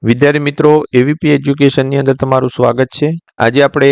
વિદ્યાર્થી મિત્રો એવીપી એજ્યુકેશનની અંદર તમારું સ્વાગત છે। આજે આપણે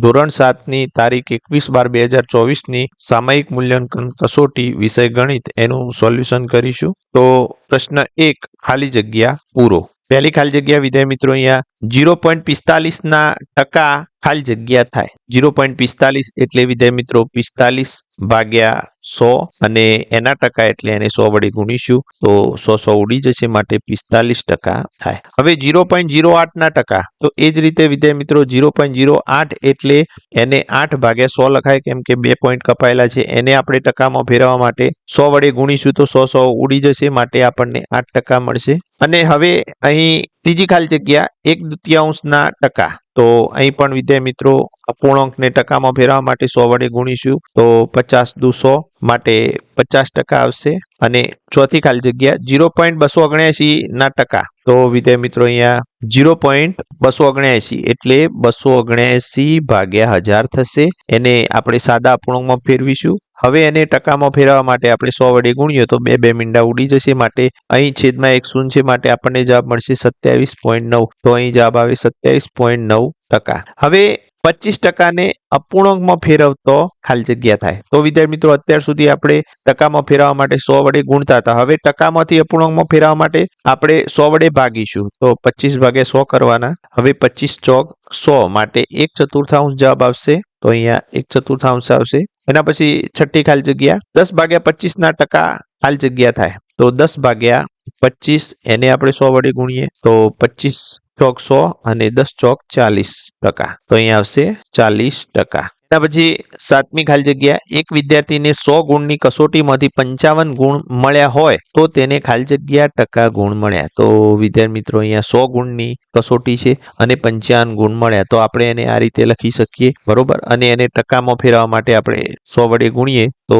ધોરણ 7ની તારીખ 21/12/2024ની સામયિક મૂલ્યાંકન કસોટી વિષય ગણિત એનું સોલ્યુશન કરીશું। તો પ્રશ્ન 1 ખાલી જગ્યા પૂરો। પહેલી ખાલી જગ્યા વિદ્યાર્થી મિત્રો અહીંયા 0.45 ના ટકા ખાલી જગ્યા થાય। 0.45 એટલે વિદ્યાર્થી મિત્રો 45 ભાગ્યા 100 અને એના ટકા એટલે એને 100 વડે ગુણીશું તો 100 ઉડી જશે માટે 45% થાય। હવે 0.08 ના ટકા તો એ જ રીતે વિદ્યાર્થી મિત્રો 0.08 એટલે એને 8 ભાગ્યા 100 લખાય કેમ કે 2 પોઈન્ટ કપાયેલા છે। એને આપણે ટકામાં ફેરવવા માટે 100 વડે ગુણીશું તો 100 ઉડી જશે માટે આપણને 8% મળશે। અને હવે અહીં ત્રીજી ખાલી જગ્યા 1/2 ના ટકા તો અહીં પણ વિદ્યાર્થી મિત્રો અપૂર્ણાંકને ટકામાં ફેરવવા માટે 100 વડે ગુણીશું તો 50 દુ 100 માટે 50% આવશે। અને ચોથી ખાલી જગ્યા 0.279 ના ટકા તો વિદ્યાર્થી મિત્રો અહીંયા 0.279 એટલે 279 ભાગ્યા 1000 થશે। એને આપણે સાદા અપૂર્ણાંકમાં ફેરવીશું। હવે એને ટકામાં ફેરવવા માટે આપણે 100 વડે ગુણીએ તો 2 મીંડા ઉડી જશે માટે અહીં છેદમાં 1 શૂન્ય છે માટે આપણને જવાબ મળશે 27.9 તો અહીં જવાબ આવે 27.9%। હવે 25% ને અપૂર્ણાંકમાં ફેરવતો ખાલી જગ્યા થાય તો વિદ્યાર્થી મિત્રો અત્યાર સુધી આપણે ટકામાં ફેરવવા માટે 100 વડે ગુણતા હતા। હવે ટકામાંથી અપૂર્ણાંકમાં ફેરવવા માટે આપણે 100 વડે ભાગીશું તો 25 ભાગ્યા 100 કરવાના। હવે 25 ચોક 100 માટે 1/4 જવાબ આવશે તો અહીંયા 1/4 આવશે। એના પછી છઠ્ઠી ખાલી જગ્યા 10 ભાગ્યા 25 ના ટકા ખાલી જગ્યા થાય તો 10 ભાગ્યા 25 એને આપણે 100 વડે ગુણીએ તો 25 ચોક 100 અને 10 ચોક 40% તો અહીંયા આવશે 40%। એના પછી સાતમી ખાલી જગ્યા એક વિદ્યાર્થીને 100 ગુણની કસોટીમાંથી 55 ગુણ મળ્યા હોય તો તેને ખાલી જગ્યા ટકા ગુણ મળ્યા। તો વિદ્યાર્થી મિત્રો અહીંયા 100 ગુણની કસોટી છે અને 55 ગુણ મળ્યા તો આપણે એને આ રીતે લખી શકીએ બરોબર। અને એને ટકામાં ફેરવવા માટે આપણે 100 વડે ગુણીએ તો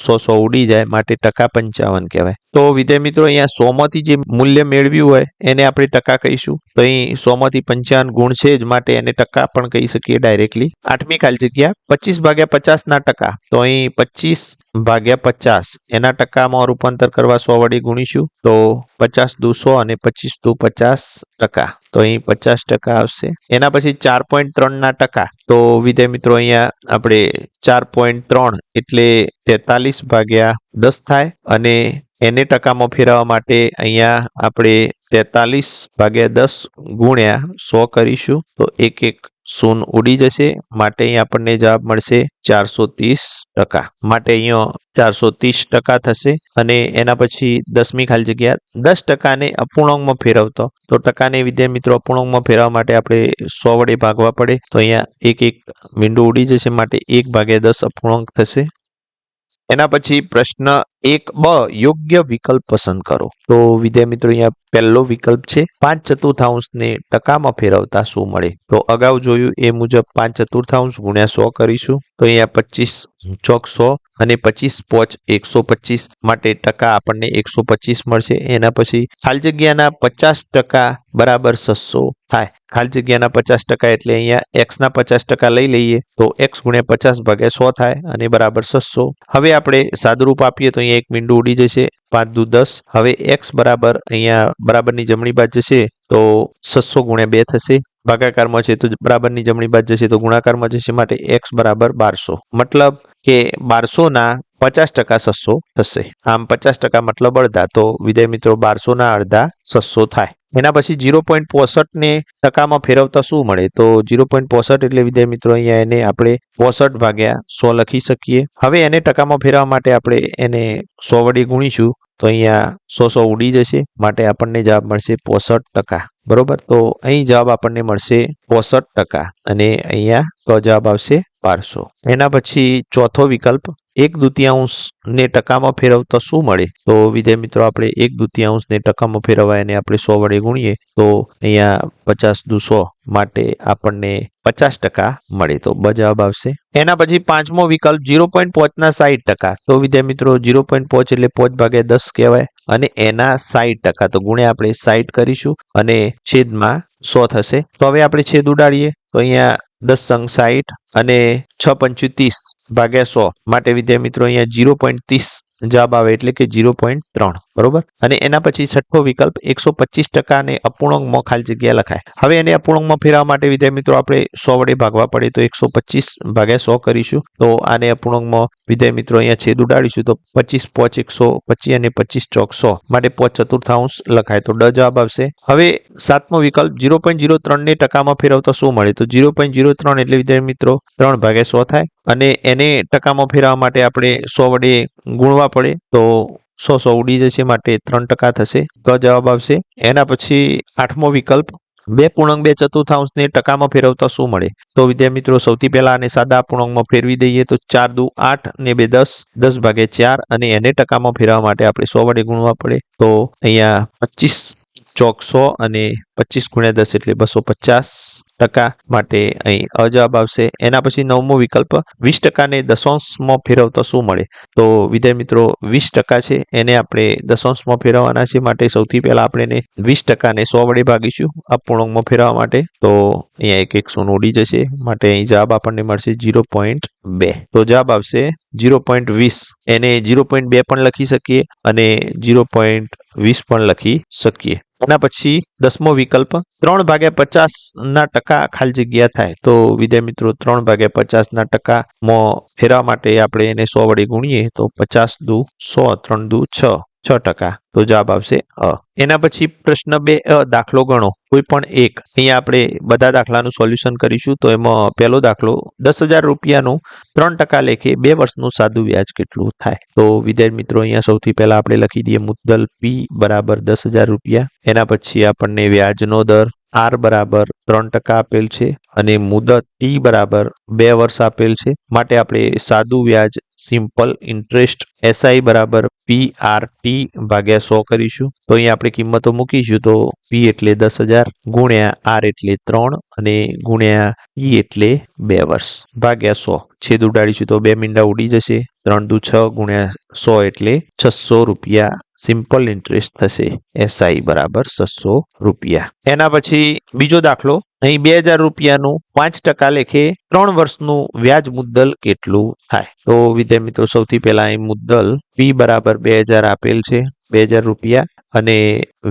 100 ઉડી જાય માટે ટકા 55 કહેવાય। તો વિદ્યાર્થી મિત્રો અહીંયા 100 માંથી જે મૂલ્ય મેળવ્યું હોય એને આપણે ટકા કહીશું તો અહીં 100 માંથી 55 ગુણ છે જ માટે એને ટકા પણ કહી શકીએ ડાયરેક્ટલી। આઠમી ખાલી જગ્યા 25 ભાગ્યા 50 ના ટકા તો અહીં 25 ભાગ્યા 50 એના ટકામાં રૂપાંતર કરવા 100 વડે ગુણીશું તો 50 દુ 100 અને 25 દુ 50% તો અહીં 50% આવશે। એના પછી 4.3 ના ટકા તો વિદ્યાર્થી મિત્રો અહીંયા આપણે 4.3 એટલે 43 ભાગ્યા 10 થાય અને એને ટકામાં ફેરવવા માટે અહીંયા આપણે 43 ભાગ્યા 10 ગુણ્યા 100 કરીશું તો 1 શૂન્ય ઉડી જશે માટે અહીં આપણને જવાબ મળશે 430% માટે અહીંયા 430% થશે। અને એના પછી 10મી ખાલી જગ્યા 10% ને અપૂર્ણાંકમાં ફેરવતો તો ટકાને વિદ્યાર્થી મિત્રો અપૂર્ણાંકમાં ફેરવવા માટે આપણે 100 વડે ભાગવા પડે તો અહીંયા 1 મીંડું ઉડી જશે માટે 1 ભાગ્યા 10 અપૂર્ણાંક થશે। એના પછી પ્રશ્ન 1b યોગ્ય વિકલ્પ પસંદ કરો તો વિદ્યાર્થી મિત્રો અહીંયા પહેલો વિકલ્પ છે 5/4 ને ટકામાં ફેરવતા શું મળે તો અગાઉ જોયું એ મુજબ 5/4 ગુણ્યા 100 કરીશું તો અહીંયા 25 ચોક 100 અને 25 પોચ 125 માટે ટકા આપણને 125 મળશે। એના પછી ખાલી જગ્યાના 50% બરાબર 600 થાય। ખાલી જગ્યાના 50% એટલે અહીંયા x ના 50% લઈ લઈએ તો x ગુણ્યા 50 ભાગ્યા 100 થાય અને બરાબર 600। હવે આપણે સાદુરૂપ આપીએ તો અહીંયા 1 મીંડું ઉડી જશે 5 દુ 10 હવે x બરાબર અહીંયા બરાબરની જમણી બાજુ જશે તો 600 ગુણ્યા 2 થશે। ભાગાકારમાં છે તો બરાબરની જમણી બાજુ જશે તો ગુણાકારમાં જશે માટે x બરાબર 1200 મતલબ કે 1200 ના 50% 600 થશે। આમ 50% મતલબ અડધા તો વિદ્યાર્થી મિત્રો 1200 ના અડધા 600 થાય। એના પછી 0.65 ને ટકામાં ફેરવતા શું મળે તો 0.65 એટલે વિદ્યાર્થી મિત્રો અહીંયા એને આપણે 65 ભાગ્યા 100 લખી શકીએ। હવે એને ટકામાં ફેરવવા માટે આપણે એને 100 વડે ગુણીશું તો અહીંયા 100 ઉડી જશે માટે આપણને જવાબ મળશે 65% બરોબર। તો અહીં જવાબ આપણને મળશે 65% અને અહીંયા તો જવાબ આવશે 1200। એના પછી ચોથો વિકલ્પ 1/2 ને ટકામાં ફેરવતા શું મળે તો વિદ્યાર્થી મિત્રો આપણે 1/2 ને ટકામાં ફેરવવા એને આપણે 100 વડે ગુણીએ તો અહીંયા 50 દુ 100 માટે આપણને 50% મળે તો બ જવાબ આવશે। એના પછી પાંચમો વિકલ્પ 0.5 ના 60% તો વિદ્યાર્થી મિત્રો 0.5 એટલે 5 ભાગ્યા 10 કહેવાય અને એના 60% તો ગુણ્યા આપણે 60 કરીશું અને છેદમાં 100 થશે। તો હવે આપણે છેદ ઉડાડીએ તો અહીંયા 10 અંક 60 અને 6 × 35 ભાગ્યા 100 માટે વિદ્યાર્થી મિત્રો અહીંયા 0.30 જવાબ આવે એટલે કે 0.3 બરોબર. અને એના પછી છઠ્ઠો વિકલ્પ 125% ને અપૂર્ણાંકમાં ખાલી જગ્યા લખાય. હવે એને અપૂર્ણાંકમાં ફેરવવા માટે વિદ્યાર્થી મિત્રો આપણે 100 વડે ભાગવા પડે તો 125 ભાગ્યા 100 કરીશું. તો આને અપૂર્ણાંકમાં વિદ્યાર્થી મિત્રો અહીંયા છેદ ઉડાડીશું તો 25 પોચ 125 અને 25 ચોક 100 માટે 5/4 લખાય તો ડ જવાબ આવશે. હવે સાતમો વિકલ્પ 0.03 ને ટકામાં ફેરવતા શું મળે તો 0.03 એટલે વિદ્યાર્થી મિત્રો 3 ભાગ્યા 100 થાય અને એને ટકામાં ફેરવવા માટે આપણે 100 વડે ગુણવા પડે તો 100 ઉડી જશે માટે 3% થશે. ક જવાબ આવશે. એના પછી આઠમો વિકલ્પ 2.2 ને ટકામાં ફેરવતા શું મળે તો વિદ્યાર્થી મિત્રો સૌથી પહેલા આને સાદા અપૂર્ણાંકમાં ફેરવી દઈએ તો 4 દુ 8 ને 2 10 10 ભાગ્યા 4 અને એને ટકામાં ફેરવવા માટે આપણે 100 વડે ગુણવા પડે તો અહીંયા 25 ચોક 100 અને 25 ગુણ્યા 10 એટલે 250% માટે અહીં અજવાબ આવશે. એના પછી નવમો વિકલ્પ 20% ને દશાંશમાં ફેરવતા શું મળે તો વિદ્યાર્થી મિત્રો 20% છે એને આપણે દશાંશમાં ફેરવવાના છે માટે સૌથી પહેલા આપણે એને 20% ને 100 વડે ભાગીશું અપૂર્ણાંકમાં ફેરવવા માટે તો અહીંયા એક 100 ઉડી જશે માટે અહીં જવાબ આપણને મળશે 0.2 તો જવાબ આવશે 0.20. એને 0.2 પણ લખી શકીએ અને 0.20 પણ લખી શકીએ. એના પછી 10મો વિકલ્પ 3/50 ખાલી જગ્યા થાય તો વિદ્યાર્થી મિત્રો 3/50 માં ફેરવા માટે આપણે એને 100 વડે ગુણીએ તો 50 દુ 100 3 દુ 6% તો જવાબ આવશે અ. એના પછી પ્રશ્ન 2 દાખલો ગણો કોઈ પણ એક. અહીંયા આપણે બધા દાખલાનું સોલ્યુશન કરીશું તો એમાં પહેલો દાખલો 10,000 રૂપિયાનું 3% લેખે 2 વર્ષનું સાદું વ્યાજ કેટલું થાય તો વિદ્યાર્થી મિત્રો અહીંયા સૌથી પહેલા આપણે લખી દઈએ મુદ્દલ P બરાબર 10,000 રૂપિયા. એના પછી આપણને વ્યાજનો દર R બરાબર 3% આપેલ છે અને મુદત T બરાબર 2 વર્ષ આપેલ છે માટે આપણે સાદું વ્યાજ સિમ્પલ ઇન્ટરેસ્ટ SI બરાબર PRT ભાગ્યા 100 કરીશું તો અહીંયા આપણે કિંમતો મૂકીશું તો P એટલે 10,000 ગુણ્યા R એટલે 3 અને ગુણ્યા T એટલે 2 વર્ષ ભાગ્યા 100 છેદ ઉડાડીશું તો 2 મીંડા ઉડી જશે 3 દુ 6 ગુણ્યા 100 એટલે 600 રૂપિયા સિમ્પલ ઇન્ટરેસ્ટ થશે. SI બરાબર 600 રૂપિયા. એના પછી બીજો દાખલો અહીં 2,000 રૂપિયાનું 5% લેખે 3 વર્ષનું વ્યાજ મુદ્દલ કેટલું થાય તો વિદ્યાર્થી મિત્રો સૌથી પહેલા અહીં મુદ્દલ P બરાબર 2,000 આપેલ છે 2,000 રૂપિયા અને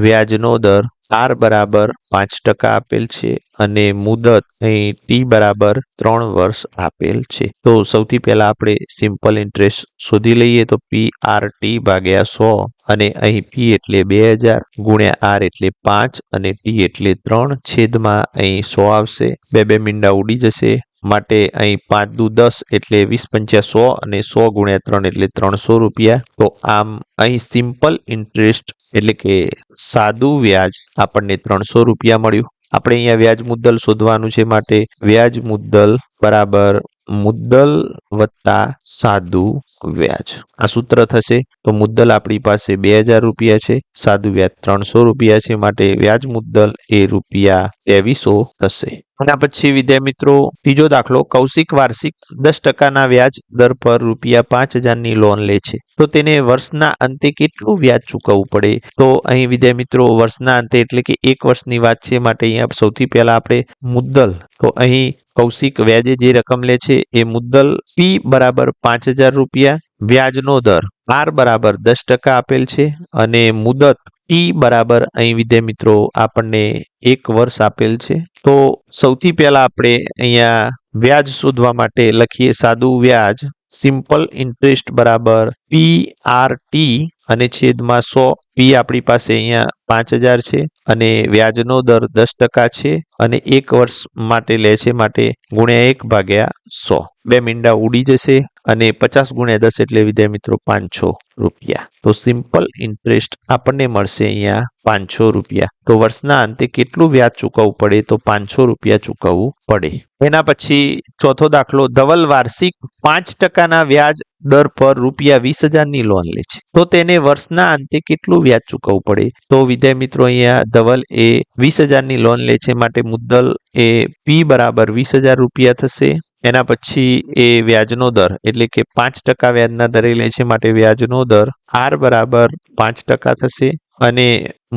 વ્યાજનો દર R બરાબર 5% આપેલ છે અને મુદત અહીં T બરાબર 3 વર્ષ આપેલ છે તો સૌથી પહેલા આપણે સિમ્પલ ઇન્ટરેસ્ટ શોધી લઈએ તો PRT ભાગ્યા 100 અને અહીં P એટલે 2,000 ગુણ્યા R એટલે 5 અને T એટલે 3 છેદમાં અહીં 100 આવશે 2 મીંડા ઉડી જશે માટે અહીં 5 દુ 10 એટલે 20 × 100 અને 100 ગુણ્યા 3 એટલે 300 રૂપિયા તો આમ અહીં સિમ્પલ ઇન્ટરેસ્ટ એટલે કે સાદું વ્યાજ આપણને 300 રૂપિયા મળ્યું. આપણે અહીંયા વ્યાજ મુદ્દલ શોધવાનું છે માટે વ્યાજ મુદ્દલ બરાબર મુદ્દલ વત્તા સાદું વ્યાજ આ સૂત્ર થશે તો મુદ્દલ આપણી પાસે 2,000 રૂપિયા છે સાદું વ્યાજ 300 રૂપિયા છે માટે વ્યાજ મુદ્દલ એ રૂપિયા 2300 થશે. એના પછી વિદ્યાર્થી મિત્રો ત્રીજો દાખલો કૌશિક વાર્ષિક 10% વ્યાજ દર પર રૂપિયા 5,000 ની લોન લે છે તો તેને વર્ષના અંતે કેટલું વ્યાજ ચૂકવવું પડે તો અહીં વિદ્યાર્થી મિત્રો વર્ષના અંતે એટલે કે 1 વર્ષની વાત છે માટે અહીંયા સૌથી પહેલા આપણે મુદ્દલ તો અહીં કૌશિક વ્યાજે જે રકમ લે છે એ મુદ્દલ P બરાબર 5,000 રૂપિયા વ્યાજનો દર R બરાબર 10% આપેલ છે અને મુદત T બરાબર અહીં વિદ્યાર્થી મિત્રો આપણને 1 વર્ષ આપેલ છે તો સૌથી પહેલા આપણે અહીંયા વ્યાજ શોધવા માટે લખીએ સાદું વ્યાજ સિમ્પલ ઇન્ટરેસ્ટ બરાબર PRT અને છેદમાં 100 P આપણી પાસે અહીંયા 5,000 છે અને વ્યાજનો દર 10% છે અને 1 વર્ષ માટે લે છે માટે ગુણ્યા 1 ભાગ્યા 100 2 મીંડા ઉડી જશે અને 50 ગુણ્યા 10 એટલે વિદ્યાર્થી મિત્રો 500 રૂપિયા તો સિમ્પલ ઇન્ટરેસ્ટ આપણને મળશે અહીંયા 500 રૂપિયા તો વર્ષના અંતે કેટલું વ્યાજ ચૂકવવું પડે તો 500 રૂપિયા ચૂકવવું પડે. એના પછી ચોથો દાખલો ધવલ વાર્ષિક 5% ના વ્યાજ દર પર રૂપિયા 20,000 ની લોન લે છે તો તેને વર્ષના અંતે કેટલું વ્યાજ ચૂકવવું પડે તો વિદ્યાર્થી મિત્રો અહીંયા ધવલ એ 20,000 ની લોન લે છે માટે મુદ્દલ એ P બરાબર 20,000 રૂપિયા થશે. એના પછી એ વ્યાજનો દર એટલે કે 5% વ્યાજના દરે લે છે માટે વ્યાજનો દર R બરાબર 5% થશે અને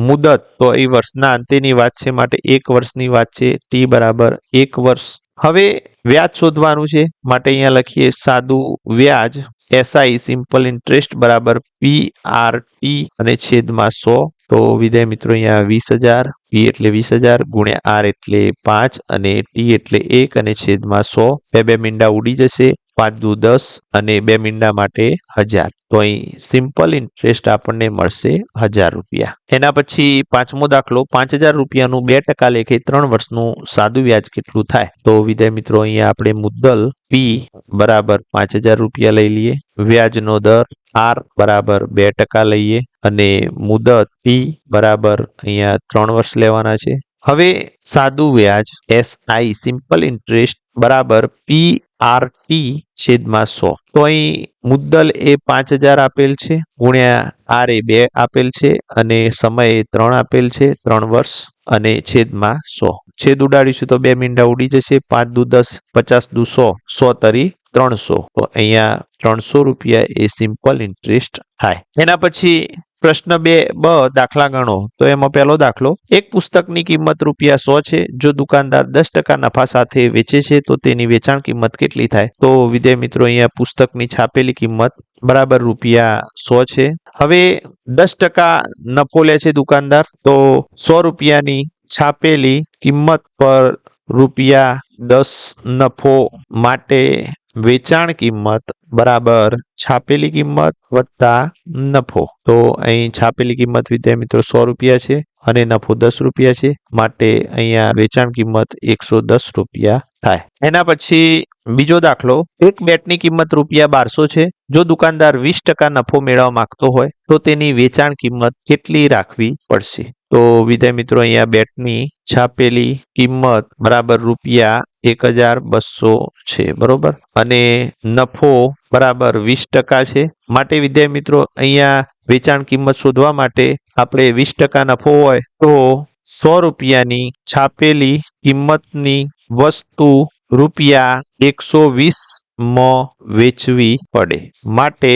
મુદત તો એ વર્ષના અંતેની વાત છે માટે 1 વર્ષની વાત છે T બરાબર 1 વર્ષ. હવે વ્યાજ શોધવાનું છે માટે અહીંયા લખીએ સાદું વ્યાજ SI સિમ્પલ ઇન્ટરેસ્ટ બરાબર PRT અને છેદમાં 100. તો વિદ્યાર્થી મિત્રો અહીંયા 20,000, P એટલે 20,000 ગુણ્યા R એટલે 5 અને T એટલે 1 અને છેદમાં 100. બે મીંડા ઉડી જશે, 5 દુ 10 અને 2 મીંડા માટે 1000. તો અહીં સિમ્પલ ઇન્ટરેસ્ટ આપણને મળશે 1000 રૂપિયા. એના પછી પાંચમો દાખલો, 5000 રૂપિયાનું 2% લેખે 3 વર્ષનું સાદું વ્યાજ કેટલું થાય? તો વિદ્યાર્થી મિત્રો અહીંયા આપણે મુદ્દલ P બરાબર 5000 રૂપિયા લઈ લઈએ, વ્યાજનો દર R બરાબર 2% લઈએ અને મુદત T બરાબર અહીંયા 3 વર્ષ લેવાના છે. હવે સાદું વ્યાજ SI સિમ્પલ ઇન્ટરેસ્ટ બરાબર PRT છેદમાં 100. તો અહીં મુદ્દલ એ 5000 આપેલ છે, ગુણ્યા R એ 2 આપેલ છે અને સમય એ 3 આપેલ છે, 3 વર્ષ અને છેદમાં 100. છેદ ઉડાડીશું તો 2 મીંડા ઉડી જશે, 5 દુ 10, 50 દુ 100, 100 તરી 300. તો અહીંયા 300 રૂપિયા એ સિમ્પલ ઇન્ટરેસ્ટ થાય. એના પછી પ્રશ્ન 2 દાખલા ગણો. તો એમાં પહેલો દાખલો, એક પુસ્તકની કિંમત રૂપિયા 100 છે. જો દુકાનદાર 10% નફા સાથે વેચે છે તો તેની વેચાણ કિંમત કેટલી થાય? તો વિદ્યાર્થી મિત્રો અહીંયા પુસ્તકની છાપેલી કિંમત બરાબર રૂપિયા 100 છે. હવે 10% નફો લે છે દુકાનદાર, તો 100 રૂપિયાની છાપેલી કિંમત પર રૂપિયા 10 નફો માટે વેચાણ કિંમત બરાબર છાપેલી કિંમત વત્તા નફો. તો અહીં છાપેલી કિંમત વિદ્યાર્થી મિત્રો 100 રૂપિયા છે અને નફો 10 રૂપિયા છે, માટે અહીંયા વેચાણ કિંમત 110 રૂપિયા થાય. એના પછી બીજો દાખલો, એક બેટની કિંમત રૂપિયા 1200 છે. જો દુકાનદાર 20% નફો મેળવવા માંગતો હોય તો તેની વેચાણ કિંમત કેટલી રાખવી પડશે? તો વિદ્યાર્થી મિત્રો અહીંયા બેટની છાપેલી કિંમત બરાબર રૂપિયા 1200 છે, બરોબર, અને નફો બરાબર 20% છે. માટે વિદ્યાર્થી મિત્રો અહીંયા વેચાણ કિંમત શોધવા માટે આપણે 20% નફો હોય તો 100 રૂપિયાની છાપેલી કિંમતની વસ્તુ રૂપિયા 120 માં વેચવી પડે. માટે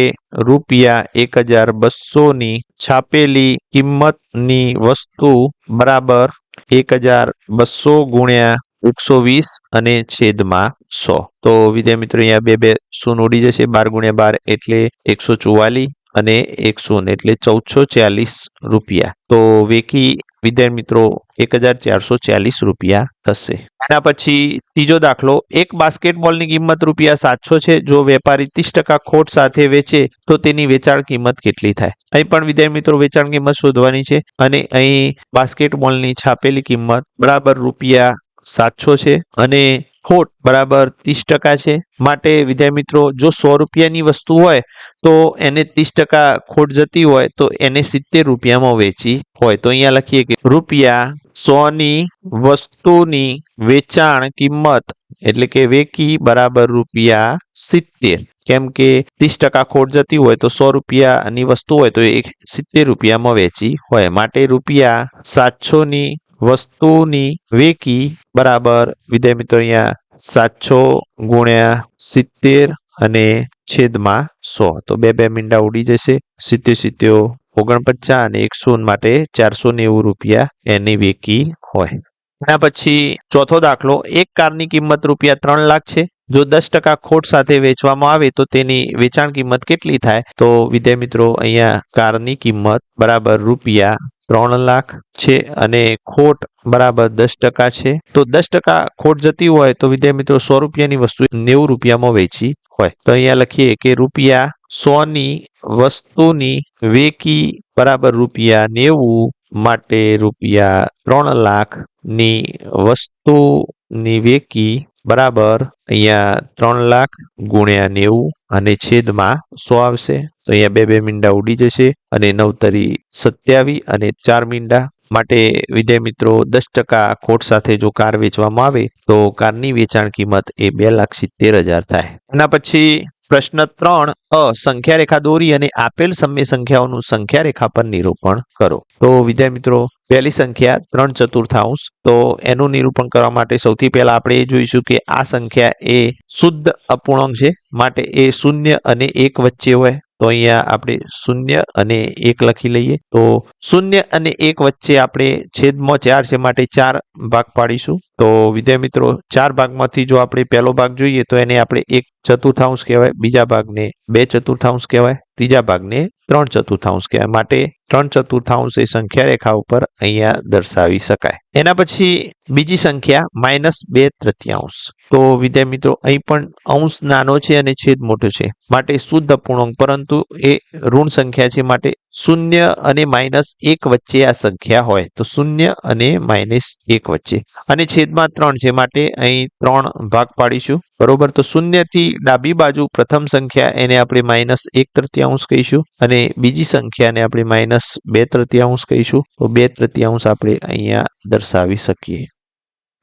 રૂપિયા 1200 ની છાપેલી કિંમતની વસ્તુ બરાબર 1200 ગુણ્યા 120 અને છેદમાં 100. તો વિદ્યાર્થી મિત્રો અહીંયા બે શૂન્ય ઉડી જશે, 12 ગુણ્યા 12 એટલે 144 અને 100 એટલે 1440 રૂપિયા. તો વેકી વિદ્યાર્થી મિત્રો 1440 રૂપિયા થશે. એના પછી ત્રીજો દાખલો, એક બાસ્કેટબોલની કિંમત રૂપિયા 700 છે. જો વેપારી 30% ખોટ સાથે વેચે તો તેની વેચાણ કિંમત કેટલી થાય? અહીં પણ વિદ્યાર્થી મિત્રો વેચાણ કિંમત શોધવાની છે અને અહીં બાસ્કેટબોલની છાપેલી કિંમત બરાબર રૂપિયા 700 છે અને ખોટ બરાબર 30% છે. માટે વિદ્યાર્થી મિત્રો જો 100 રૂપિયાની વસ્તુ હોય તો એને 30% ખોટ જતી હોય તો એને 70 રૂપિયામાં વેચી હોય. તો અહીંયા લખીએ કે રૂપિયા 100 ની વસ્તુની વેચાણ કિંમત એટલે કે વેકી બરાબર રૂપિયા 70. કેમ કે 30% ખોટ જતી હોય તો 100 રૂપિયાની વસ્તુ હોય તો એ 70 રૂપિયામાં વેચી હોય. માટે રૂપિયા 700 ની વસ્તુની વેકી બરાબર વિદ્યાર્થી મિત્રો અહીંયા 700 ગુણ્યા 70 અને છેદમાં 100. તો બે મીંડા ઉડી જશે, 70 49 અને 100 માટે 490 રૂપિયા એની વેકી હોય. એના પછી ચોથો દાખલો, એક કારની કિંમત રૂપિયા 3 લાખ છે. જો 10% ખોટ સાથે વેચવામાં આવે તો તેની વેચાણ કિંમત કેટલી થાય? તો વિદ્યાર્થી મિત્રો અહીંયા કારની કિંમત બરાબર રૂપિયા 3 લાખ છે અને ખોટ બરાબર 10% છે. તો 10% ખોટ જતી હોય તો વિદ્યાર્થી મિત્રો 100 રૂપિયાની વસ્તુ 90 રૂપિયામાં વેચી હોય. તો અહીંયા લખીએ કે રૂપિયા 100 ની વસ્તુની વેકી બરાબર રૂપિયા 90 માટે રૂપિયા 3 લાખ ની વસ્તુની વેકી બરાબર અહીંયા 3 લાખ ગુણ્યા 90 અને છેદમાં 100 આવશે. તો અહીંયા બે મીંડા ઉડી જશે અને 9 તરી 27 અને 4 મીંડા. માટે વિદ્યાર્થી મિત્રો 10% ખોટ સાથે જો કાર વેચવામાં આવે તો કારની વેચાણ કિંમત એ 2,70,000 થાય. એના પછી પ્રશ્ન 3 સંખ્યા રેખા દોરી અને આપેલ સમય સંખ્યાઓનું સંખ્યા રેખા પર નિરૂપણ કરો. તો વિદ્યાર્થી મિત્રો પહેલી સંખ્યા 3/4. તો એનું નિરૂપણ કરવા માટે સૌથી પહેલા આપણે એ જોઈશું કે આ સંખ્યા એ શુદ્ધ અપૂર્ણાંક છે, માટે એ 0 અને 1 વચ્ચે હોય. તો અહીંયા આપણે 0 અને 1 લખી લઈએ. તો 0 અને 1 વચ્ચે આપણે છેદમાં 4 છે માટે 4 ભાગ પાડીશું. તો વિદ્યાર્થી મિત્રો 4 ભાગમાંથી જો આપણે પહેલો ભાગ જોઈએ તો એને આપણે 1/4 કહેવાય, બીજા ભાગને 2/4 કહેવાય, ત્રીજા ભાગને 3/4 કહેવાય. માટે 3/4 એ સંખ્યા રેખા ઉપર અહીંયા દર્શાવી શકાય. એના પછી બીજી સંખ્યા -2/3. તો વિદ્યાર્થી મિત્રો અહીં પણ અંશ નાનો છે અને છેદ મોટો છે, માટે શુદ્ધ અપૂર્ણાંક, પરંતુ એ ઋણ સંખ્યા છે, માટે 0 અને -1 વચ્ચે આ સંખ્યા હોય તો 0 અને -1 વચ્ચે, અને છેદમાં 3 છે, માટે અહીં 3 ભાગ પાડીશું. બરોબર. તો 0 થી ડાબી બાજુ પ્રથમ સંખ્યા એને આપણે -1/3 કહીશું, અને બીજી સંખ્યાને આપણે -2/3 કહીશું. તો 2/3 આપણે અહીંયા દર્શાવી શકીએ.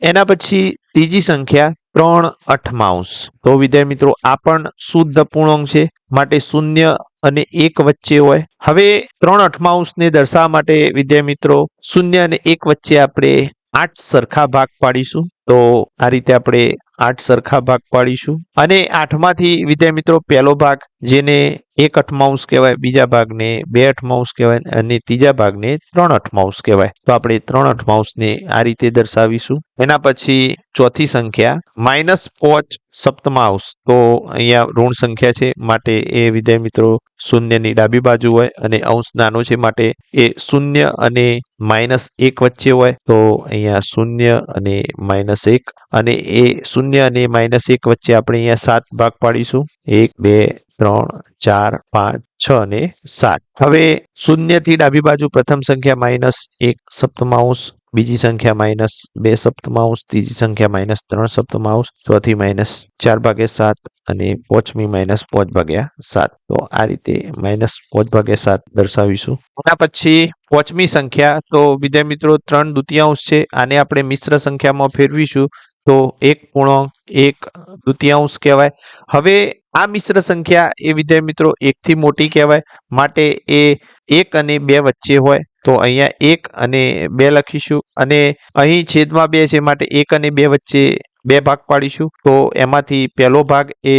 એના પછી ત્રીજી સંખ્યા 3/8. તો વિદ્યાર્થી મિત્રો આ પણ શુદ્ધ અપૂર્ણાંક છે, માટે 0 અને 1 વચ્ચે હોય. હવે 3/8 ને દર્શાવવા માટે વિદ્યાર્થી મિત્રો 0 અને 1 વચ્ચે આપણે 8 સરખા ભાગ પાડીશું. તો આ રીતે આપણે 8 સરખા ભાગ પાડીશું, અને 8 માંથી વિદ્યાર્થી મિત્રો પહેલો ભાગ જેને 1/8 કહેવાય, બીજા ભાગને 2/8 કહેવાય, અને ત્રીજા ભાગને 3/8 કહેવાય. તો આપણે 3/8 ને આ રીતે દર્શાવીશું. એના પછી ચોથી સંખ્યા -5/7. તો અહીંયા ઋણ સંખ્યા છે, માટે એ વિદ્યાર્થી મિત્રો 0 ની ડાબી બાજુ હોય, અને અંશ નાનો છે, માટે એ 0 અને -1 વચ્ચે હોય. તો અહીંયા 0 અને -1, અને એ 0 અને -1 વચ્ચે આપણે અહીંયા 7 ભાગ પાડીશું. 1 2 3 4 5 6 અને 7. હવે 0 થી ડાબી બાજુ પ્રથમ સંખ્યા -1/7, બીજી સંખ્યા -2/7, ત્રીજી સંખ્યા -3/7, ચોથી -4/7, અને પાંચમી -5/7. તો આ રીતે -5/7 દર્શાવીશું. એના પછી પાંચમી સંખ્યા તો વિદ્યાર્થી મિત્રો 3/2 છે, આને આપણે મિશ્ર સંખ્યામાં ફેરવીશું તો 1/1/2 કહેવાય. હવે આ મિશ્ર સંખ્યા એ વિદ્યાર્થી મિત્રો 1 થી મોટી કહેવાય, માટે એ 1 અને 2 વચ્ચે હોય. તો અહીંયા 1 અને 2 લખીશું, અને અહીં છેદમાં 2 છે, માટે 1 અને 2 વચ્ચે 2 ભાગ પાડીશું. તો એમાંથી પહેલો ભાગ એ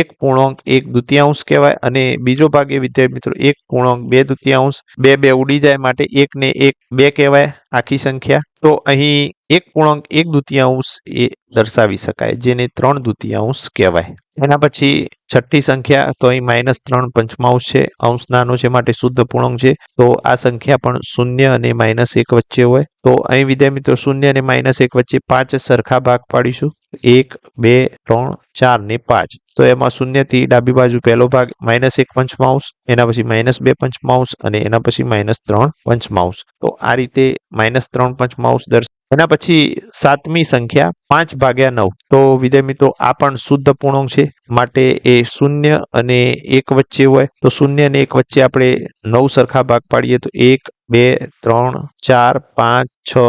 1/1/2 કહેવાય, અને બીજો ભાગ એ વિદ્યાર્થી મિત્રો 1/2/2. 2 2 ઉડી જાય, માટે 1 ને 1 2 કહેવાય આખી સંખ્યા. તો અહીં 1/1/2 એ દર્શાવી શકાય, જેને 3/2 કહેવાય. એના પછી છઠ્ઠી સંખ્યા તો અહીં -3/5 છે, અંશ નાનો છે, માટે શુદ્ધ અપૂર્ણાંક છે. તો આ સંખ્યા પણ 0 અને -1 વચ્ચે હોય. તો અહીં વિદ્યાર્થી મિત્રો 0 અને -1 વચ્ચે 5 સરખા ભાગ પાડીશું. 1 2 3 4 ને 5. તો એમાં 0 થી ડાબી બાજુ પહેલો ભાગ -1/5, એના પછી -2/5, અને એના પછી -3/5. તો આ રીતે -3/5 એના પછી સાતમી સંખ્યા 5/9. તો વિદ્યાર્થી મિત્રો આ પણ શુદ્ધ અપૂર્ણાંક છે, માટે એ 0 અને 1 વચ્ચે હોય. તો 0 અને 1 વચ્ચે આપણે 9 સરખા ભાગ પાડીએ તો 1 2 3 4 5 6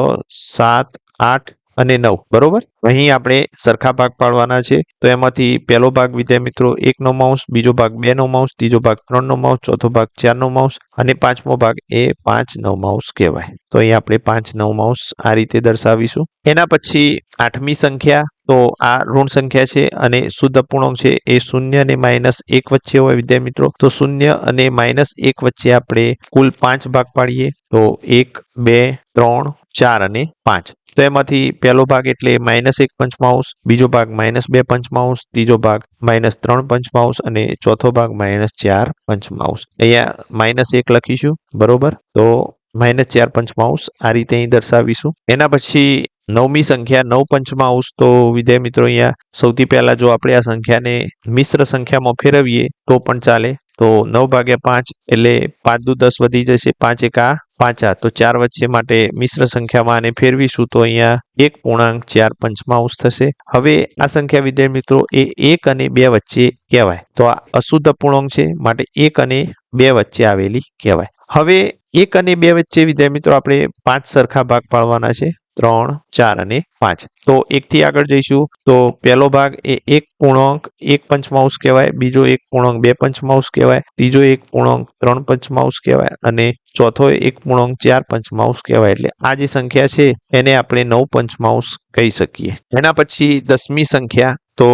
7 8 અને 9. બરોબર. અહીં આપણે સરખા ભાગ પાડવાના છે. તો એમાંથી પહેલો ભાગ વિદ્યાર્થી મિત્રો 1/9, બીજો ભાગ 2/9, ત્રીજો ભાગ 3/9, ચોથો ભાગ 4/9, અને પાંચમો ભાગ એ 5/9 કહેવાય. તો અહીં આપણે 5/9 આ રીતે દર્શાવીશું. એના પછી આઠમી સંખ્યા તો આ ઋણ સંખ્યા છે અને શુદ્ધ અપૂર્ણાંક છે, એ 0 અને -1 વચ્ચે હોય વિદ્યાર્થી મિત્રો. તો 0 અને -1 વચ્ચે આપણે કુલ 5 ભાગ પાડીએ. તો 1 2 3 4 અને 5. તો એમાંથી પહેલો ભાગ એટલે -1/5, બીજો ભાગ -2/5, ત્રીજો ભાગ -3/5, અને ચોથો ભાગ -4/5. અહીંયા -1 લખીશું. બરોબર. તો -4/5 આ રીતે અહીં દર્શાવીશું. એના પછી નવમી સંખ્યા 9/5. તો વિદ્યાર્થી મિત્રો અહીંયા સૌથી પહેલા જો આપણે આ સંખ્યાને મિશ્ર સંખ્યામાં ફેરવીએ તો પણ ચાલે. તો 9/5 એટલે 5 દુ 10 વધી જશે, 5 એકા 5. તો 4 વચ્ચે, માટે મિશ્ર સંખ્યામાં આને ફેરવીશું તો અહીંયા 1/4/5 થશે. હવે આ સંખ્યા વિદ્યાર્થી મિત્રો એ 1 અને 2 વચ્ચે કહેવાય. તો આ અશુદ્ધ અપૂર્ણાંક છે, માટે 1 અને 2 વચ્ચે આવેલી કહેવાય. હવે 1 અને 2 વચ્ચે વિદ્યાર્થી મિત્રો આપણે 5 સરખા ભાગ પાડવાના છે. 3 4 અને 5. તો 1 થી આગળ જઈશું તો પહેલો ભાગ એ 1/1/5 કહેવાય, બીજો 1/2/5 કહેવાય, ત્રીજો 1/3/5 કહેવાય, અને ચોથો 1/4/5 કહેવાય. એટલે આ જે સંખ્યા છે એને આપણે 9/5 કહી શકીએ. એના પછી 10મી સંખ્યા તો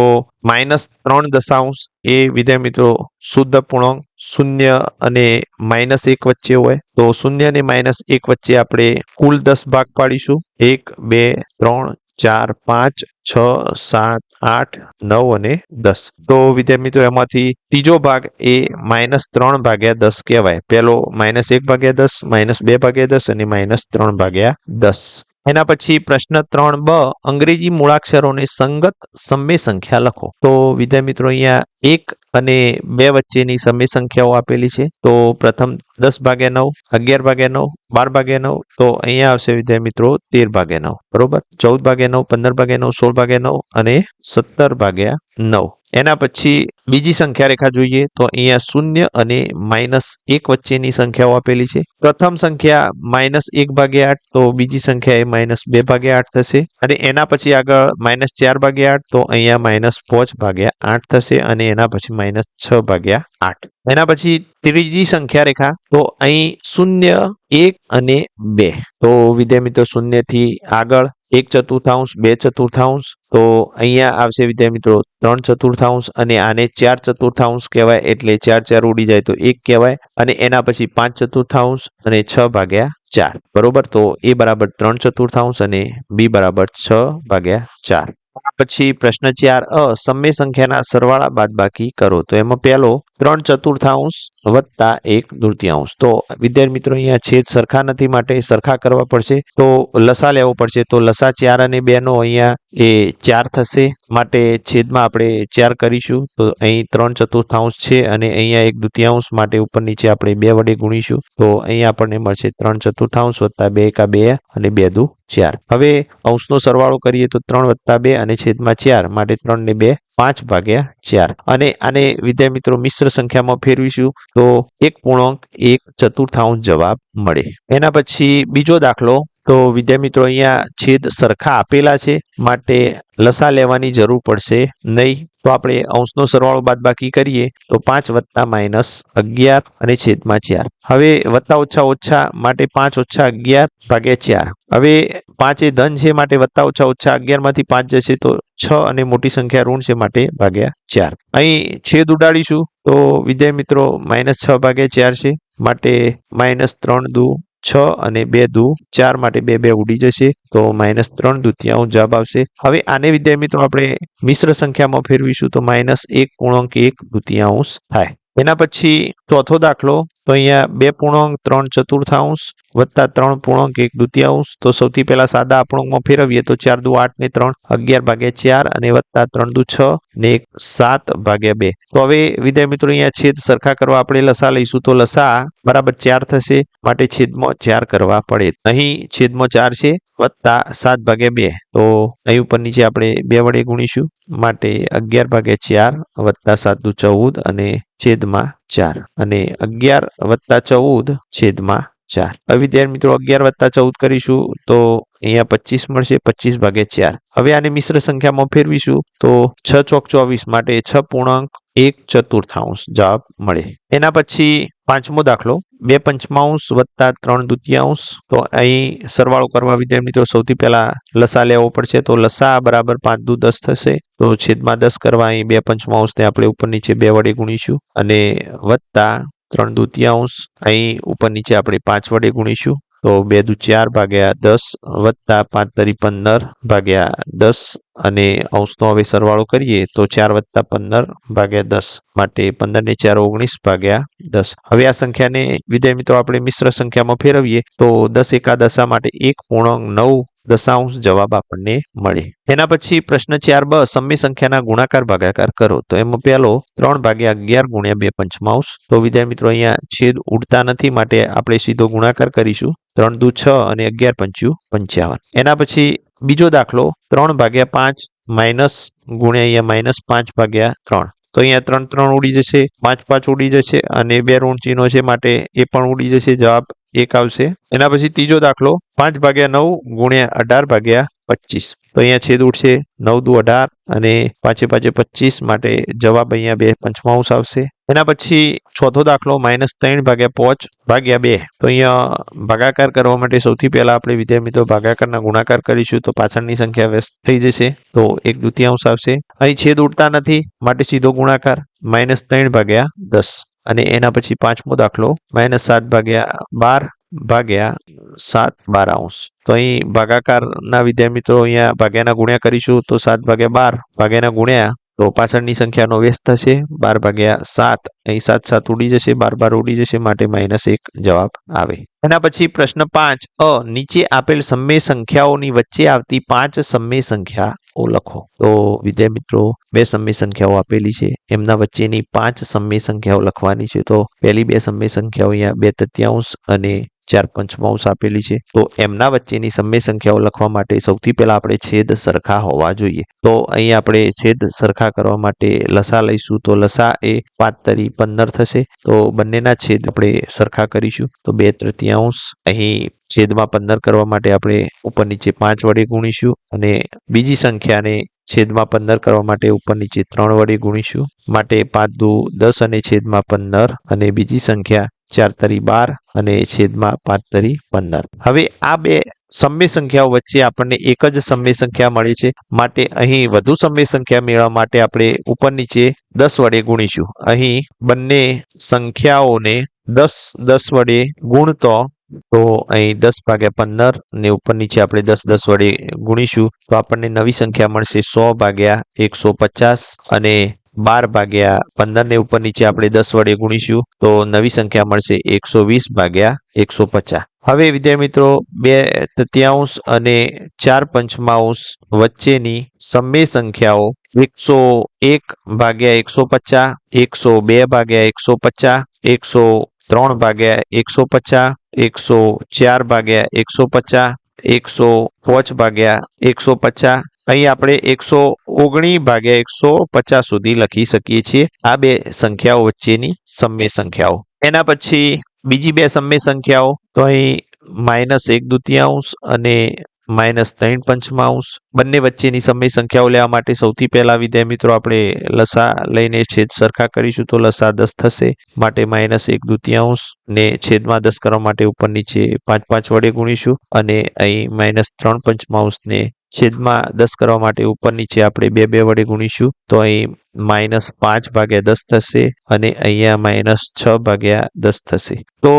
-3 એ વિદ્યાર્થી મિત્રો શુદ્ધ અપૂર્ણાંક 0 અને -1 વચ્ચે હોય. તો 0 અને -1 વચ્ચે આપણે કુલ 10 ભાગ પાડીશું. 1 2 3 4, 5, 6, 7, 8, 9 અને 10. તો વિદ્યાર્થી મિત્રો એમાંથી ત્રીજો ભાગ એ -3/10 કહેવાય. પહેલો -1/10, -2/10 અને -3/10. એના પછી પ્રશ્ન 3બ અંગ્રેજી મૂળાક્ષરોને સંગત સમય સંખ્યા લખો. તો વિદ્યાર્થી મિત્રો અહીંયા 1 અને 2 વચ્ચેની સમય સંખ્યાઓ આપેલી છે. તો પ્રથમ 10/9, 11/9, 12/9. તો અહીંયા આવશે વિદ્યાર્થી મિત્રો 13/9. બરોબર. 14/9, 15/9, 16/9 અને 17/9. એના પછી બીજી સંખ્યા રેખા જોઈએ તો અહીંયા 0 અને -1 વચ્ચેની સંખ્યાઓ આપેલી છે. પ્રથમ સંખ્યા -1/8, તો બીજી સંખ્યા એ -2/8 થશે. અને એના પછી આગળ -4/8, તો અહીંયા -5/8 થશે. અને એના પછી -6/8. એના પછી ત્રીજી સંખ્યા રેખા તો અહીં 0, 1 અને 2. તો વિદ્યાર્થી મિત્રો 0 થી આગળ 1/4, 2/4. તો અહીંયા આવશે વિદ્યાર્થી મિત્રો 3/4 અને આને 4/4 કહેવાય. એટલે 4 ઉડી જાય તો 1 કહેવાય. અને એના પછી 5/4 અને 6/4. બરોબર. તો એ બરાબર 3/4 અને બી બરાબર 6/4. પછી પ્રશ્ન 4 સમય સંખ્યાના સરવાળા બાદબાકી કરો. તો એમાં પહેલો 3/4 વત્તા 1/2. તો વિદ્યાર્થી મિત્રો અહીંયા છેદ સરખા નથી માટે સરખા કરવા પડશે. તો લસા લેવો પડશે. તો લસા 4 અને 2 નો અહીંયા એ 4 થશે. માટે છેદમાં આપણે 4 કરીશું. તો અહીં 3/4 છે અને અહીંયા 1/2 માટે ઉપર નીચે આપણે 2 વડે ગુણીશું. તો અહીંયા આપણને મળશે 3/4 વત્તા 2 × 2 અને 2 × 4. હવે અંશનો સરવાળો કરીએ તો 3 + 2 અને છેદમાં 4 માટે 3 ને 2 5/4. અને આને વિદ્યાર્થી મિત્રો મિશ્ર સંખ્યામાં ફેરવીશું તો 1.1/4 જવાબ મળે. એના પછી બીજો દાખલો. તો વિદ્યાર્થી મિત્રો અહીંયા છેદ સરખા આપેલા છે માટે લસા લેવાની જરૂર પડશે નહીં. તો આપણે અંશનો સરવાળો બાદબાકી કરીએ તો 5 + -11 અને છેદમાં 4. હવે વત્તા ઓછા ઓછા માટે 5 - 11/4. હવે 5 એ ધન છે માટે વત્તા ઓછા ઓછા 11 માંથી 5 જશે તો 6 અને મોટી સંખ્યા ઋણ છે માટે /4. અહીં છેદ ઉડાડીશું તો વિદ્યાર્થી મિત્રો -6/4 છે માટે -3 દુ 6 અને 2 દુ 4 માટે 2 ઉડી જશે. તો -3/2 જવાબ આવશે. હવે આને વિદ્યાર્થી મિત્રો આપણે મિશ્ર સંખ્યામાં ફેરવીશું તો -1.1/2 થાય. એના પછી ચોથો દાખલો. તો અહીંયા 2.3/4 વત્તા 3.1/2. તો સૌથી પહેલા સાદા અપૂર્ણાંકમાં ફેરવીએ તો 4 દુ 8 ને 3 11/4 અને વત્તા 3 દુ 6 ને 7/2. તો હવે વિદ્યાર્થી મિત્રો અહીંયા છેદ સરખા કરવા આપણે લસા લઈશું. તો લસા બરાબર 4 થશે માટે છેદમાં 4 કરવા પડે. અહીં છેદમાં 4 છે વત્તા 7/2. તો અહીં ઉપર નીચે આપણે 2 વડે ગુણીશું માટે 11/4 વત્તા 7 દુ 14 અને છેદમાં 4 અને 11 વત્તા 14 છેદમાં 4. હવે વિદ્યાર્થી મિત્રો 11 વત્તા 14 કરીશું તો અહીંયા 25 મળશે. 25/4. હવે આને મિશ્ર સંખ્યામાં ફેરવીશું તો 6 ચોક 24 માટે 6.1/4 જવાબ મળે. એના પછી પાંચમો દાખલો. 2/5 વત્તા 3/2. તો અહીં સરવાળો કરવા વિદ્યાર્થી મિત્રો સૌથી પહેલા લસા લેવો પડશે. તો લસા બરાબર 5 દુ 10 થશે. તો છેદમાં 10 કરવા અહીં 2/5 ને આપણે ઉપર નીચે 2 વડે ગુણીશું અને વત્તા 3/2 અહીં ઉપર નીચે આપણે 5 વડે ગુણીશું. તો 2 દુ 4/10 વત્તા 5 તરી 15/10 અને અંશનો હવે સરવાળો કરીએ તો 4 વત્તા 15/10 માટે 15 ને 4 19/10. હવે આ સંખ્યાને વિદ્યાર્થી મિત્રો આપણે મિશ્ર સંખ્યામાં ફેરવીએ તો 10 એકા દશા માટે 1.9 જવાબ આપણને મળે. એના પછી પ્રશ્ન 4બ સમય સંખ્યાના ગુણાકાર ભાગાકાર કરો. તો એમાં પહેલો 3/11 × 2/5. તો વિદ્યાર્થી મિત્રો અહીંયા છેદ ઉડતા નથી માટે આપણે સીધો ગુણાકાર કરીશું. 3 દુ 6 અને 11 × 5 = 55. એના પછી બીજો દાખલો 3/5 માઇનસ ગુણ્યા અહીંયા -5/3. તો અહીંયા 3 3 ઉડી જશે, 5 5 ઉડી જશે અને 2 ઋણ ચિહ્નો છે માટે એ પણ ઉડી જશે. જવાબ 1 આવશે. એના પછી ત્રીજો દાખલો 5/9 × 18/25. તો અહીંયા છેદ ઉડશે. 9 દુ 18 અને 5 5 25 માટે જવાબ અહીંયા 2/5 આવશે. એના પછી ચોથો દાખલો -3/5/2. તો અહીંયા ભાગાકાર કરવા માટે સૌથી પહેલા આપણે વિદ્યાર્થી મિત્રો ભાગાકારના ગુણાકાર કરીશું તો પાછળની સંખ્યા વ્યસ્ત થઈ જશે. તો 1/2 આવશે. અહીં છેદ ઉડતા નથી માટે સીધો ગુણાકાર -3/10. અને એના પછી પાંચમો દાખલો -7/12 ભાગ્યા 7/12 તો અહીં ભાગાકારના વિદ્યાર્થી મિત્રો અહીંયા ભાગ્યાના ગુણ્યા કરીશું તો 7/12 ભાગ્યાના ગુણ્યા તો પાછળની સંખ્યાનો વ્યસ્ત થશે 12/7 અહીં 7 ઉડી જશે 12 ઉડી જશે માટે -1 જવાબ આવે. એના પછી પ્રશ્ન 5 અ નીચે આપેલ સમય સંખ્યાઓની વચ્ચે આવતી 5 સમય સંખ્યાઓ લખો. તો વિદ્યાર્થી મિત્રો બે સમય સંખ્યાઓ આપેલી છે એમના વચ્ચેની 5 સમય સંખ્યાઓ લખવાની છે. તો પહેલી બે સમય સંખ્યાઓ અહીંયા 2/3 અને 4/5 આપેલી છે. તો એમના વચ્ચેની સમય સંખ્યાઓ લખવા માટે સૌથી પહેલા આપણે છેદ સરખા હોવા જોઈએ. તો અહીં આપણે છેદ સરખા કરવા માટે લસા લઈશું. તો લસા એ 5×15 થશે. તો બંનેના છેદ આપણે સરખા કરીશું. તો 2/3 અહીં છેદમાં 15 કરવા માટે આપણે ઉપર નીચે 5 વડે ગુણીશું અને બીજી સંખ્યાને છેદમાં 15 કરવા માટે ઉપર નીચે 3 વડે ગુણીશું. માટે 5×2 10 અને છેદમાં 15 અને બીજી સંખ્યા 4×12 અને છેદમાં 5×15. હવે આ બે સમય સંખ્યાઓ વચ્ચે આપણને એક જ સમય સંખ્યા મળી છે માટે અહીં વધુ સમય સંખ્યા મેળવવા માટે આપણે ઉપર નીચે 10 વડે ગુણીશું. અહીં બંને સંખ્યાઓને 10 વડે ગુણતો તો અહીં 10/15 ને ઉપર નીચે આપણે 10 વડે ગુણીશું તો આપણને નવી સંખ્યા મળશે 100/150 અને 12/15 ને ઉપર નીચે આપણે 10 વડે ગુણીશું તો નવી સંખ્યા મળશે 120/150. હવે વિદ્યાર્થી મિત્રો 2/3 અને 4/5 વચ્ચેની સમય સંખ્યાઓ 101/150 102/150 103/150 104/150 105/150 અહીં આપણે 119/150 સુધી લખી શકીએ છીએ આ બે સંખ્યાઓ વચ્ચેની સમય સંખ્યાઓ. એના પછી બીજી બે સમય સંખ્યાઓ તો અહીં -1/2 અને -3/5 બંને વચ્ચેની સમય સંખ્યાઓ લેવા માટે સૌથી પહેલા વિદ્યાર્થી મિત્રો આપણે લસા લઈને છેદ સરખા કરીશું. તો લસા 10 થશે માટે -1/2 ને છેદમાં 10 કરવા માટે ઉપર નીચે 5 વડે ગુણીશું અને અહીં -3/5 ને છેદમાં 10 કરવા માટે ઉપર નીચે આપણે 2 વડે ગુણીશું તો અહીં -5/10 થશે અને અહીંયા -6/10 થશે. તો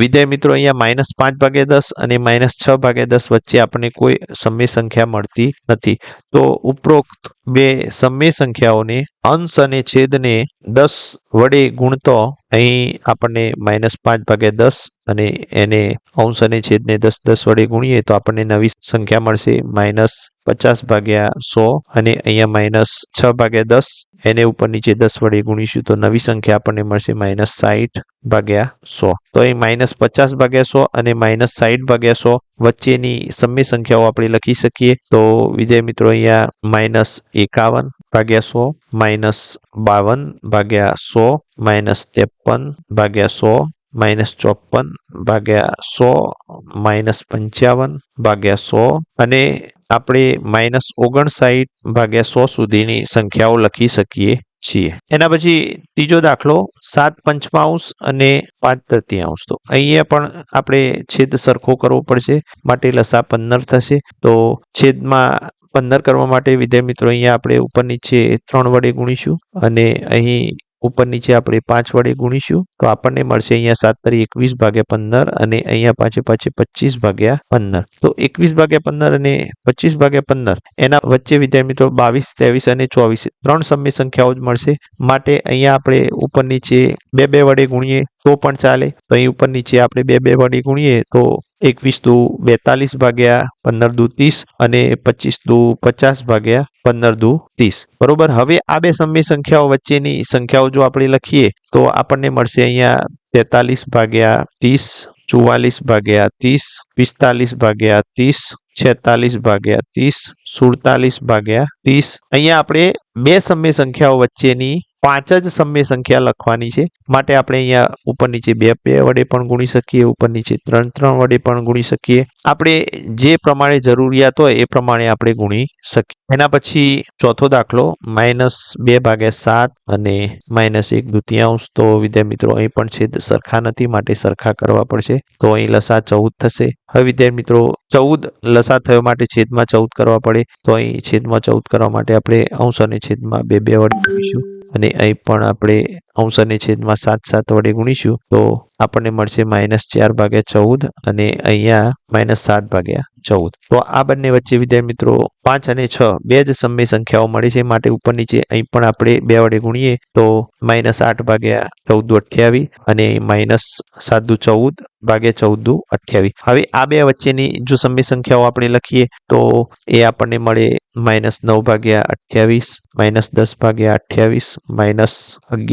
વિદ્યાર્થી મિત્રો અહીંયા -5/10 અને -6/10 વચ્ચે આપણને કોઈ સમય સંખ્યા મળતી નથી. તો ઉપરોક્ત બે સમય સંખ્યાઓને અંશ અને છેદને 10 વડે ગુણતો અહીં આપણને -5/10 અને એને અંશ અને છેદને 10 વડે ગુણીએ તો આપણને નવી સંખ્યા મળશે -50/100 અને અહીંયા -6/10 એને ઉપર નીચે 10 વડે ગુણીશું તો નવી સંખ્યા આપણને મળશે -60/100. તો અહીં -50/100 અને -60/100 વચ્ચેની સમય સંખ્યાઓ આપણે લખી શકીએ. તો વિદ્યાર્થી મિત્રો અહીંયા -51/100 -52/100 -53/100 -54/100 -55/100 અને આપણે -59/100 સુધીની સંખ્યાઓ લખી શકીએ છીએ. એના પછી ત્રીજો દાખલો 7/5 અને 5/3 તો અહીંયા પણ આપણે છેદ સરખો કરવો પડશે માટે લસા 15 થશે. તો છેદમાં 15 કરવા માટે વિદ્યાર્થી મિત્રો અહીંયા આપણે ઉપર નીચે 3 વડે ગુણીશું અને અહીં ઉપર નીચે આપણે 5 વડે ગુણીશું તો આપણને મળશે અહીંયા 7×21/15 અને અહીંયા પાછે 25/15. તો 21/15 અને 25/15 એના વચ્ચે વિદ્યાર્થી મિત્રો 22, 23 અને 24 ત્રણ સમય સંખ્યાઓ જ મળશે માટે અહીંયા આપણે ઉપર નીચે 2 વડે ગુણીએ તો પણ ચાલે. તો અહીં ઉપર નીચે આપણે 2 વડે ગુણીએ તો 21×2 = 15×2 = 30 અને 25×2 = 50/15 = 30 બરોબર. હવે આ બે સમય સંખ્યાઓ વચ્ચેની સંખ્યાઓ જો આપણે લખીએ તો આપણને મળશે અહીંયા 43/30 44/30 45/30 46/30 47/30 અહીંયા આપણે બે સમય સંખ્યાઓ વચ્ચેની 5 જ સમય સંખ્યા લખવાની છે માટે આપણે અહીંયા ઉપર નીચે 2 વડે પણ ગુણી શકીએ ઉપર નીચે 3 વડે પણ ગુણી શકીએ આપણે જે પ્રમાણે જરૂરિયાત હોય એ પ્રમાણે આપણે ગુણી શકીએ. એના પછી ચોથો દાખલો -2/7 અને -1/2 તો વિદ્યાર્થી મિત્રો અહીં પણ છેદ સરખા નથી માટે સરખા કરવા પડશે. તો અહીં લસા 14 થશે. હવે વિદ્યાર્થી મિત્રો 14 લસા થયો માટે છેદમાં 14 કરવા પડે તો અહીં છેદમાં 14 કરવા માટે આપણે અંશ અને છેદમાં 2 વડે ગુણીશું અને અહીં પણ આપણે અંશ અને છેદમાં 7 વડે ગુણીશું તો આપણને મળશે -4/14 અને અહીંયા -7/14. તો આ બંને વચ્ચે વિદ્યાર્થી મિત્રો 5 અને 6 બે જ સમય સંખ્યાઓ મળે છે, માટે ઉપર નીચે અહીં પણ આપણે 2 વડે ગુણીએ તો -8/14 28 અને -7/14 28. હવે આ બે વચ્ચેની જો સમય સંખ્યાઓ આપણે લખીએ તો એ આપણને મળે -9/28 -10/28 -11/28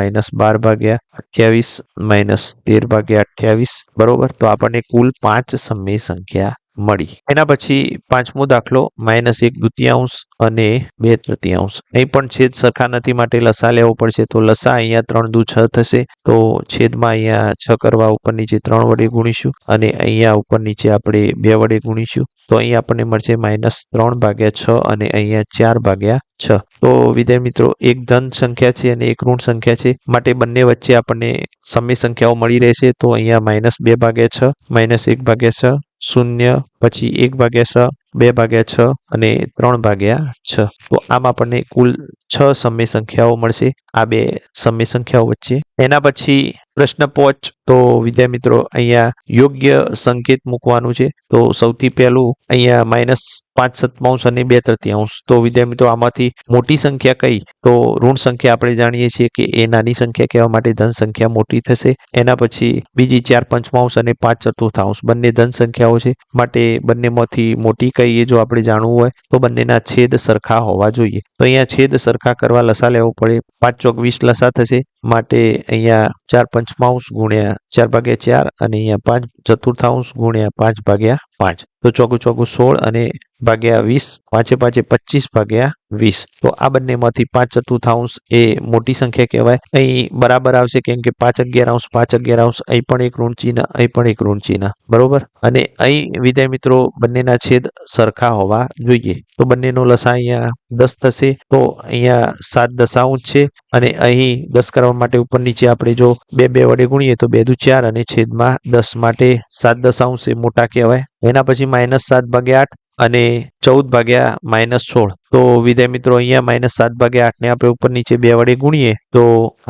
-12/28 -13/28. બરોબર, તો આપણને કુલ 5 સમય સંખ્યા મળી. એના પછી પાંચમો દાખલો -1/2 અને 2/3. અહીં પણ છેદ સરખા નથી માટે લસા લેવો પડશે. તો લસા અહીંયા 3 દુ 6 થશે. તો છેદમાં અહીંયા 6 કરવા ઉપર નીચે 3 વડે ગુણીશું અને અહીંયા ઉપર નીચે આપણે 2 વડે ગુણીશું. તો અહીં આપણને મળશે -3/6 અને અહીંયા 4/6. તો વિદ્યાર્થી મિત્રો એક ધન સંખ્યા છે અને એક ઋણ સંખ્યા છે, માટે બંને વચ્ચે આપણને સમય સંખ્યાઓ મળી રહેશે. તો અહીંયા -2/6 -1/6 0 પછી 1/6 2/6 અને 3/6. તો આમ આપણને કુલ 6 સમય સંખ્યાઓ મળશે આ બે સમય સંખ્યાઓ વચ્ચે. એના પછી પ્રશ્ન 5. તો વિદ્યાર્થી મિત્રો અહીંયા યોગ્ય સંકેત મૂકવાનું છે. તો સૌથી પહેલું અહીંયા -5/7 અને 2/3. તો વિદ્યાર્થી મિત્રો આમાંથી મોટી સંખ્યા કઈ? તો ઋણ સંખ્યા આપણે જાણીએ છીએ કે એ નાની સંખ્યા કહેવા માટે ધન સંખ્યા મોટી થશે. એના પછી બીજી 4/5 અને 5/4 બંને ધન સંખ્યાઓ છે, માટે બંનેમાંથી મોટી કઈ એ જો આપણે જાણવું હોય તો બંનેના છેદ સરખા હોવા જોઈએ. તો અહીંયા છેદ સરખા કરવા લસા લેવો પડે. 5 ચોક 20 લસા થશે, માટે અહીંયા 4/5 ગુણ્યા 4/4 અને અહીંયા 5/4 ગુણ્યા 5/5. તો ચોકું 16 અને ભાગ્યા 20, 5 5 25/20. તો આ બંનેમાંથી 5/4 એ મોટી સંખ્યા કહેવાય. અહીં બરાબર આવશે કેમ કે 5/11 5/11 અહીં પણ એક ઋણ ચિહ્ન, અહીં પણ એક ઋણ ચિહ્ન. બરોબર, અને અહીં વિદ્યાર્થી મિત્રો બંનેના છેદ સરખા હોવા જોઈએ. તો બંનેનો લસા અહીંયા 10 થશે. તો અહીંયા 7 દશાંશ છે અને અહીં 10 કરવા માટે ઉપર નીચે આપણે જો 2 વડે ગુણીએ તો 2 દુ 4 અને છેદમાં 10, માટે 7 દશાંશ એ મોટા કહેવાય. એના પછી -7/8 અને 14/-16. તો વિદ્યાર્થી મિત્રો અહીંયા -7/8 ને આપણે ઉપર નીચે 2 વડે ગુણીએ તો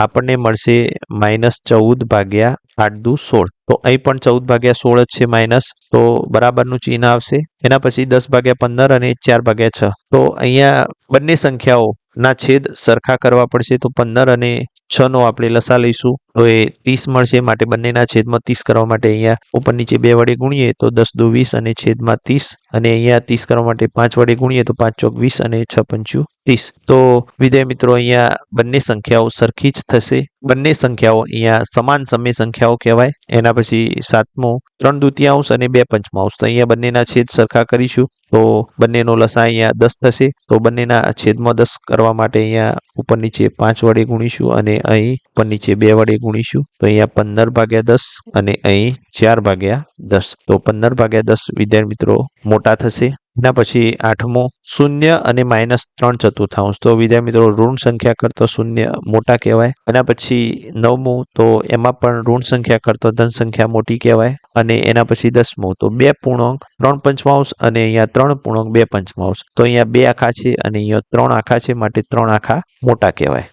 આપણને મળશે -14/8 દુ 16. તો અહીં પણ 14/16 જ છે માઇનસ, તો બરાબરનું ચિહ્ન આવશે. એના પછી 10/15 અને 4/6. તો અહીંયા બંને સંખ્યાઓ ના છેદ સરખા કરવા પડશે. તો 15 અને 6 નો આપણે લસા લઈશું તો એ 30 મળશે, માટે બંનેના છેદમાં 30 કરવા માટે અહીંયા ઉપર નીચે 2 વડે ગુણીએ તો 10 દુ 20 અને છેદમાં 30, અને અહીંયા 30 કરવા માટે 5 વડે ગુણીએ તો 5 ચોક 20 અને 6 પંચું 30. તો વિદ્યાર્થી મિત્રો અહીંયા બંને સંખ્યાઓ સરખી જ થશે. બંને સંખ્યાઓ અહીંયા સમાન સમય સંખ્યાઓ કહેવાય. એના પછી સાતમું 3/2 અને 2/5. તો અહીંયા બંનેના છેદ સરખા કરીશું તો બંનેનો લસા અહીંયા 10 થશે. તો બંનેના છેદમાં 10 કરવા માટે અહીંયા ઉપર નીચે 5 વડે ગુણીશું અને અહીં ઉપર નીચે 2 વડે ગુણીશું. તો અહીંયા 15/10 અને અહીં 4/10. તો 15/10 વિદ્યાર્થી મિત્રો મોટા થશે. એના પછી આઠમું 0 અને -3/4. તો વિદ્યાર્થી મિત્રો ઋણ સંખ્યા કરતો 0 મોટા કહેવાય. એના પછી 9મું તો એમાં પણ ઋણ સંખ્યા કરતો ધન સંખ્યા મોટી કહેવાય. અને એના પછી 10મું તો 2.3/5 અને અહીંયા 3.2/5. તો અહીંયા 2 આખા છે અને અહીંયા 3 આખા છે, માટે 3 આખા મોટા કહેવાય.